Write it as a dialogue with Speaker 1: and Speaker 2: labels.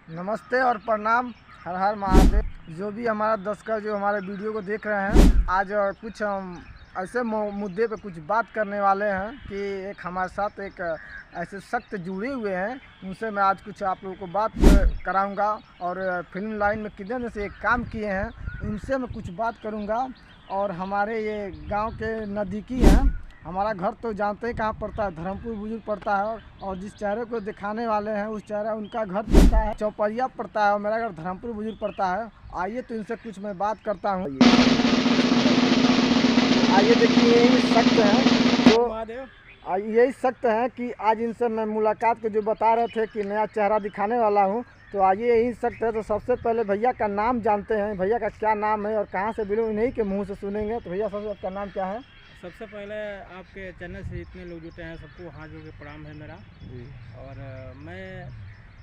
Speaker 1: नमस्ते और प्रणाम। हर हर महादेव। जो भी हमारा दर्शक जो हमारे वीडियो को देख रहे हैं, आज कुछ हम ऐसे मुद्दे पे कुछ बात करने वाले हैं कि एक हमारे साथ एक ऐसे सख्त जुड़े हुए हैं, उनसे मैं आज कुछ आप लोगों को बात कराऊंगा। और फिल्म लाइन में कितने दिन से एक काम किए हैं, उनसे मैं कुछ बात करूंगा। और हमारे ये गांव के नज़दीकी हैं। हमारा घर तो जानते ही कहाँ पड़ता है, धर्मपुर बुजुर्ग पड़ता है। और जिस चेहरे को दिखाने वाले हैं उस चेहरा उनका घर पड़ता है चौपरिया पड़ता है, और मेरा घर धर्मपुर बुजुर्ग पड़ता है। आइए तो इनसे कुछ मैं बात करता हूँ। आइए देखिए, यही सख्त हैं यही सख्त हैं कि आज इनसे मैं मुलाकात को जो बता रहे थे कि नया चेहरा दिखाने वाला हूँ, तो आइए यही सख्त है। तो सबसे पहले भैया का नाम जानते हैं, भैया का क्या नाम है और कहाँ से बिलोंग, इन्हीं के मुँह से सुनेंगे। तो भैया सबसे आपका नाम क्या है?
Speaker 2: सबसे पहले आपके चैनल से जितने लोग जुटे हैं सबको हाथ जोड़ के प्रणाम है मेरा। और मैं